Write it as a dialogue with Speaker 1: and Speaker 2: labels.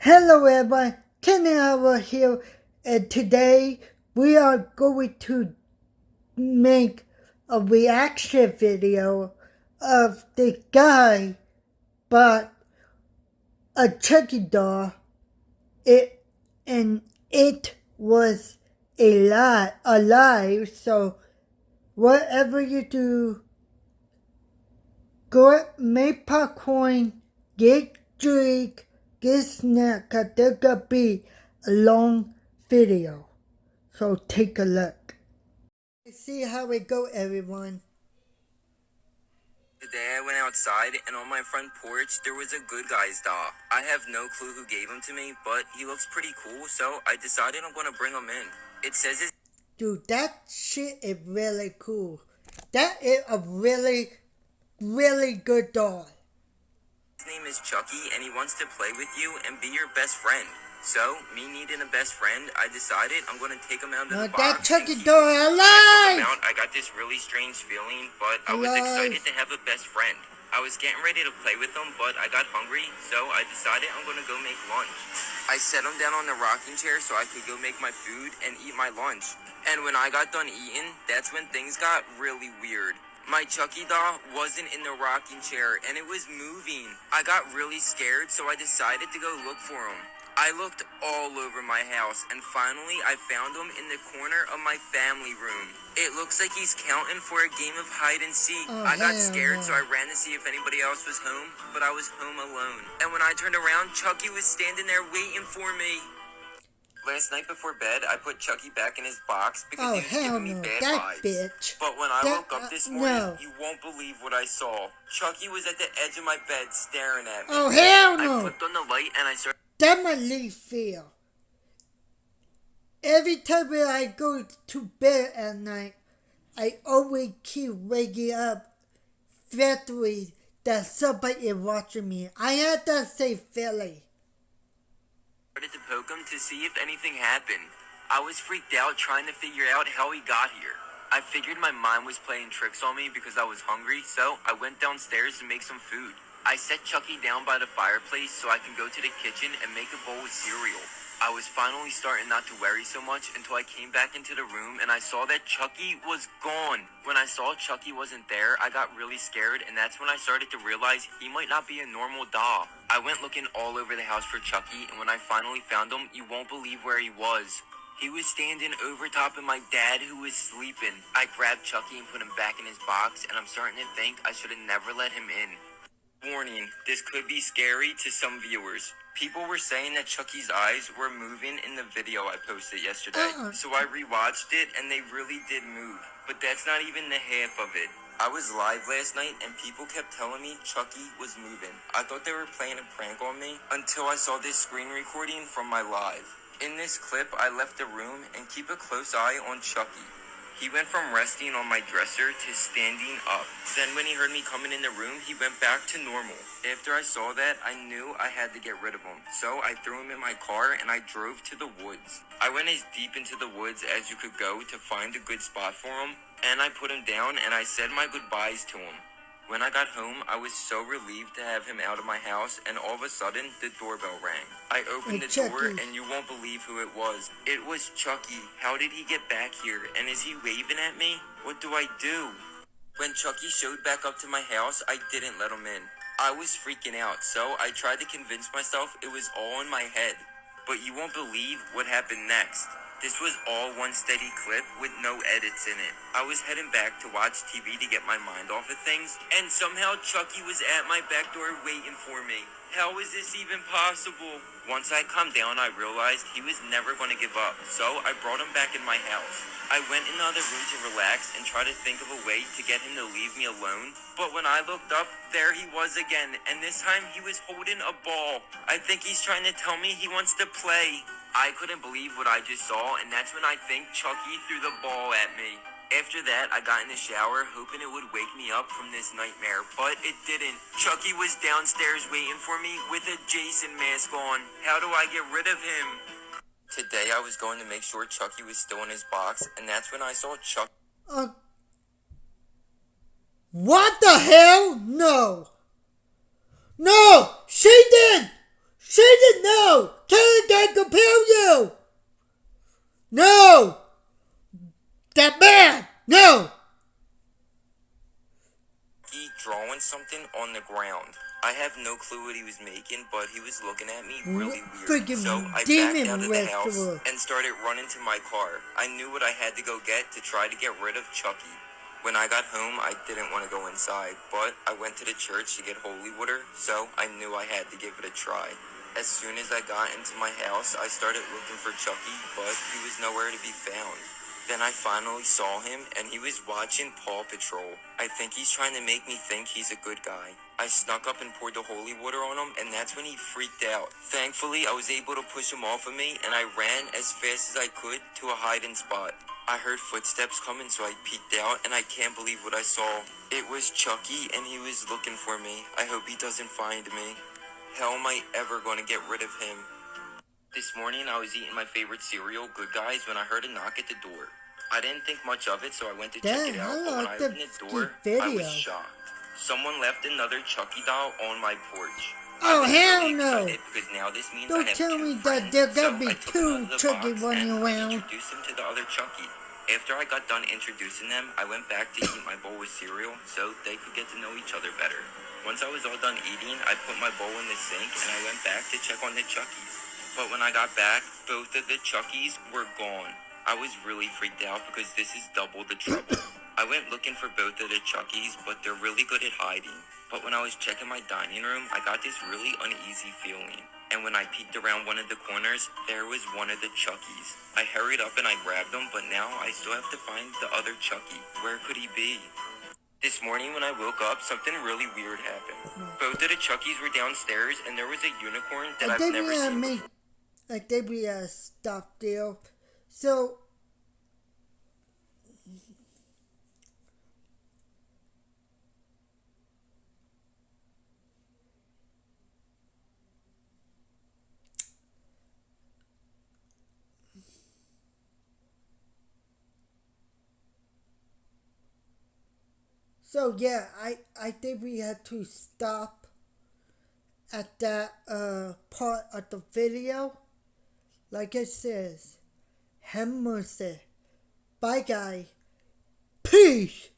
Speaker 1: Hello everyone, Kenny Howard here, and today we are going to make a reaction video of the guy bought a Chucky doll. It was alive. So whatever you do, go make popcorn, get drink, get snack, cause there could be a long video. So take a look. See how it go, everyone.
Speaker 2: Today I went outside and on my front porch there was a Good Guys doll. I have no clue who gave him to me, but he looks pretty cool, so I decided I'm gonna bring him in. It says his
Speaker 1: Dude, that shit is really cool. That is a really, really good doll.
Speaker 2: name is Chucky and he wants to play with you and be your best friend. So, me needing a best friend, I decided I'm gonna take him out of the box.
Speaker 1: That Chucky
Speaker 2: and
Speaker 1: doll
Speaker 2: when I took
Speaker 1: alive!
Speaker 2: him out, I got this really strange feeling, but I was excited to have a best friend. I was getting ready to play with him, but I got hungry, so I decided I'm gonna go make lunch. I set him down on the rocking chair so I could go make my food and eat my lunch. And when I got done eating, that's when things got really weird. My Chucky doll wasn't in the rocking chair and it was moving. I got really scared, so I decided to go look for him. I looked all over my house and finally I found him in the corner of my family room. It looks like he's counting for a game of hide and seek. I got scared, so I ran to see if anybody else was home, but I was home alone. And when I turned around, Chucky was standing there waiting for me. Last night before bed, I put Chucky back in his box because he was giving me bad vibes.
Speaker 1: Bitch.
Speaker 2: But when I woke up this morning, you won't believe what I saw. Chucky was at the edge of my bed staring at me.
Speaker 1: Oh, hell no.
Speaker 2: I flipped on the light and I started...
Speaker 1: That my leaf feel. Every time when I go to bed at night, I always keep waking up feeling that somebody is watching me. I had that same feeling.
Speaker 2: Started to poke him to see if anything happened. I was freaked out trying to figure out how he got here. I figured my mind was playing tricks on me because I was hungry, so I went downstairs to make some food. I set Chucky down by the fireplace so I can go to the kitchen and make a bowl of cereal. I was finally starting not to worry so much until I came back into the room and I saw that Chucky was gone. When I saw Chucky wasn't there, I got really scared, and that's when I started to realize he might not be a normal doll. I went looking all over the house for Chucky, and when I finally found him, you won't believe where he was. He was standing over top of my dad who was sleeping. I grabbed Chucky and put him back in his box, and I'm starting to think I should have never let him in. Warning, this could be scary to some viewers. People were saying that Chucky's eyes were moving in the video I posted yesterday. So I rewatched it and they really did move. But that's not even the half of it. I was live last night and people kept telling me Chucky was moving. I thought they were playing a prank on me until I saw this screen recording from my live. In this clip, I left the room and keep a close eye on Chucky. He went from resting on my dresser to standing up. Then when he heard me coming in the room, he went back to normal. After I saw that, I knew I had to get rid of him. So I threw him in my car and I drove to the woods. I went as deep into the woods as you could go to find a good spot for him. And I put him down and I said my goodbyes to him. When I got home, I was so relieved to have him out of my house, and all of a sudden, the doorbell rang. I opened the door, and you won't believe who it was. It was Chucky. How did he get back here? And is he waving at me? What do I do? When Chucky showed back up to my house, I didn't let him in. I was freaking out, so I tried to convince myself it was all in my head. But you won't believe what happened next. This was all one steady clip with no edits in it. I was heading back to watch TV to get my mind off of things, and somehow Chucky was at my back door waiting for me. How is this even possible? Once I calmed down, I realized he was never going to give up, so I brought him back in my house. I went in the other room to relax and try to think of a way to get him to leave me alone, but when I looked up, there he was again, and this time he was holding a ball. I think he's trying to tell me he wants to play. I couldn't believe what I just saw, and that's when I think Chucky threw the ball at me. After that, I got in the shower, hoping it would wake me up from this nightmare, but it didn't. Chucky was downstairs waiting for me with a Jason mask on. How do I get rid of him? Today, I was going to make sure Chucky was still in his box, and that's when I saw Chucky.
Speaker 1: What the hell? No. No! She did! She did no!
Speaker 2: ground. I have no clue what he was making, but he was looking at me really weird.
Speaker 1: Freaking
Speaker 2: So I backed
Speaker 1: demon
Speaker 2: out of the house
Speaker 1: wrestler.
Speaker 2: and started running to my car. I knew what I had to go get to try to get rid of Chucky. When I got home, I didn't want to go inside, but I went to the church to get holy water, so I knew I had to give it a try. As soon as I got into my house, I started looking for Chucky, but he was nowhere to be found. Then I finally saw him, and he was watching Paw Patrol. I think he's trying to make me think he's a good guy. I snuck up and poured the holy water on him, and that's when he freaked out. Thankfully, I was able to push him off of me, and I ran as fast as I could to a hiding spot. I heard footsteps coming, so I peeked out, and I can't believe what I saw. It was Chucky, and he was looking for me. I hope he doesn't find me. How am I ever going to get rid of him? This morning, I was eating my favorite cereal, Good Guys, when I heard a knock at the door. I didn't think much of it, so I went to check it out, but when I opened the door, I was shocked. Someone left another Chucky doll on my porch.
Speaker 1: Oh, hell
Speaker 2: really
Speaker 1: no!
Speaker 2: excited because now this means
Speaker 1: Don't
Speaker 2: I have
Speaker 1: tell
Speaker 2: two
Speaker 1: me
Speaker 2: friends.
Speaker 1: that there gotta
Speaker 2: So
Speaker 1: be
Speaker 2: I took
Speaker 1: two
Speaker 2: them out of the
Speaker 1: Chucky
Speaker 2: box
Speaker 1: running
Speaker 2: and
Speaker 1: around.
Speaker 2: introduced them to the other Chucky. After I got done introducing them, I went back to eat my bowl with cereal so they could get to know each other better. Once I was all done eating, I put my bowl in the sink and I went back to check on the Chuckies. But when I got back, both of the Chuckies were gone. I was really freaked out because this is double the trouble. I went looking for both of the Chuckies, but they're really good at hiding. But when I was checking my dining room, I got this really uneasy feeling. And when I peeked around one of the corners, there was one of the Chuckies. I hurried up and I grabbed him, but now I still have to find the other Chucky. Where could he be? This morning when I woke up, something really weird happened. Both of the Chuckies were downstairs, and there was a unicorn that I've never seen before.
Speaker 1: I think we stop there. So yeah, I think we had to stop at that part of the video. Like it says, have mercy. Bye guys. Peace.